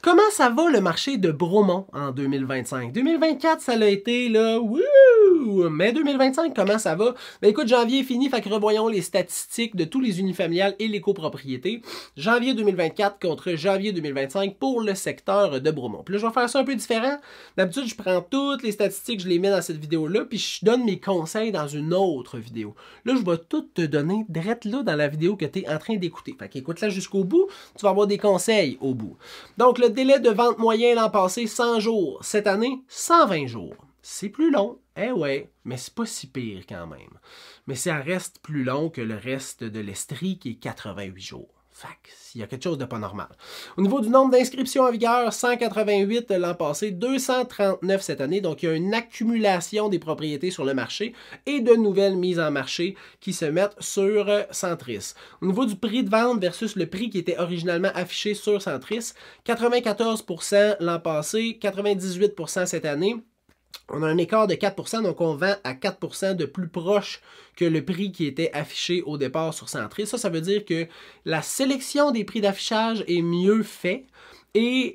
Comment ça va le marché de Bromont en 2025? 2024, ça l'a été, là, wouh! Mais 2025, comment ça va? Ben écoute, janvier est fini, fait que revoyons les statistiques de tous les unifamiliales et les copropriétés. Janvier 2024 contre janvier 2025 pour le secteur de Bromont. Puis là, je vais faire ça un peu différent. D'habitude, je prends toutes les statistiques, je les mets dans cette vidéo-là, puis je donne mes conseils dans une autre vidéo. Là, je vais tout te donner direct là dans la vidéo que tu es en train d'écouter. Fait qu'écoute-la jusqu'au bout, tu vas avoir des conseils au bout. Donc, le délai de vente moyen l'an passé, 100 jours. Cette année, 120 jours. C'est plus long, eh ouais, mais c'est pas si pire quand même. Mais ça reste plus long que le reste de l'Estrie qui est 88 jours. Fait qu'il y a quelque chose de pas normal. Au niveau du nombre d'inscriptions en vigueur, 188 l'an passé, 239 cette année. Donc, il y a une accumulation des propriétés sur le marché et de nouvelles mises en marché qui se mettent sur Centris. Au niveau du prix de vente versus le prix qui était originalement affiché sur Centris, 94% l'an passé, 98% cette année. On a un écart de 4%, donc on vend à 4% de plus proche que le prix qui était affiché au départ sur Centris. Ça veut dire que la sélection des prix d'affichage est mieux faite et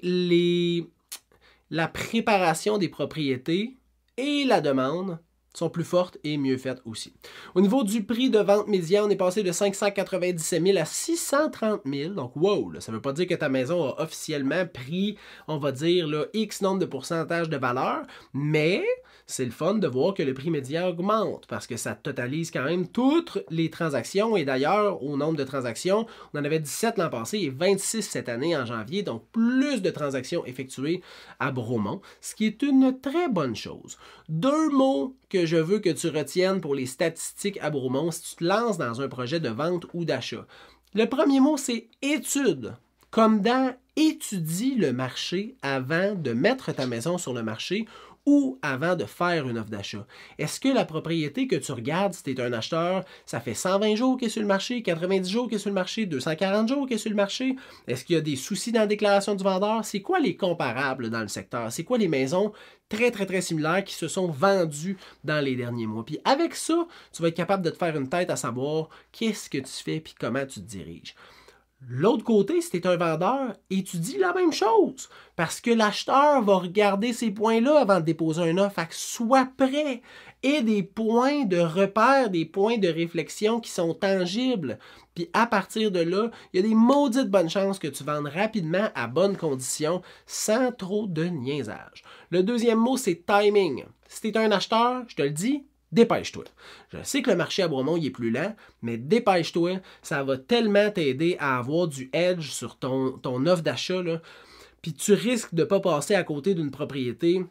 la préparation des propriétés et la demande sont plus fortes et mieux faites aussi. Au niveau du prix de vente médian, on est passé de 597 000 à 630 000. Donc, wow, là, ça ne veut pas dire que ta maison a officiellement pris, on va dire, là, X nombre de pourcentage de valeur, mais c'est le fun de voir que le prix médian augmente parce que ça totalise quand même toutes les transactions. Et d'ailleurs, au nombre de transactions, on en avait 17 l'an passé et 26 cette année en janvier. Donc, plus de transactions effectuées à Bromont, ce qui est une très bonne chose. Deux mots que je veux que tu retiennes pour les statistiques à Bromont si tu te lances dans un projet de vente ou d'achat. Le premier mot, c'est étude. Comme dans étudie le marché avant de mettre ta maison sur le marché ou avant de faire une offre d'achat. Est-ce que la propriété que tu regardes, si tu es un acheteur, ça fait 120 jours qu'elle est sur le marché, 90 jours qu'elle est sur le marché, 240 jours qu'elle est sur le marché? Est-ce qu'il y a des soucis dans la déclaration du vendeur? C'est quoi les comparables dans le secteur? C'est quoi les maisons très similaires qui se sont vendues dans les derniers mois? Puis avec ça, tu vas être capable de te faire une tête à savoir qu'est-ce que tu fais puis comment tu te diriges. L'autre côté, si tu es un vendeur, étudie la même chose. Parce que l'acheteur va regarder ces points-là avant de déposer un offre. Fait que sois prêt. Et des points de repère, des points de réflexion qui sont tangibles. Puis à partir de là, il y a des maudites bonnes chances que tu vendes rapidement à bonnes conditions sans trop de niaisage. Le deuxième mot, c'est timing. Si tu es un acheteur, je te le dis, dépêche-toi. Je sais que le marché à Bromont il est plus lent, mais dépêche-toi. Ça va tellement t'aider à avoir du edge sur ton offre d'achat. Puis tu risques de ne pas passer à côté d'une propriété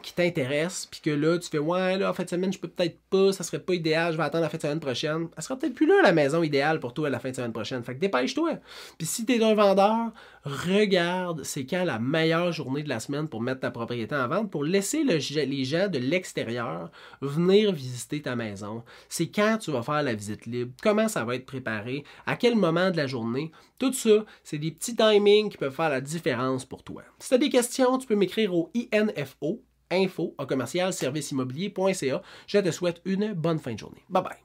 qui t'intéresse, puis que là, tu fais « Ouais, là, en fin de semaine, je peux peut-être pas, ça serait pas idéal, je vais attendre la fin de semaine prochaine. » Elle sera peut-être plus là, la maison idéale pour toi à la fin de semaine prochaine. Fait que dépêche-toi. Puis si tu es un vendeur, regarde c'est quand la meilleure journée de la semaine pour mettre ta propriété en vente, pour laisser les gens de l'extérieur venir visiter ta maison. C'est quand tu vas faire la visite libre, comment ça va être préparé, à quel moment de la journée. Tout ça, c'est des petits timings qui peuvent faire la différence pour toi. Si tu as des questions, tu peux m'écrire au info@serviceimmobilier.ca. Je te souhaite une bonne fin de journée. Bye bye.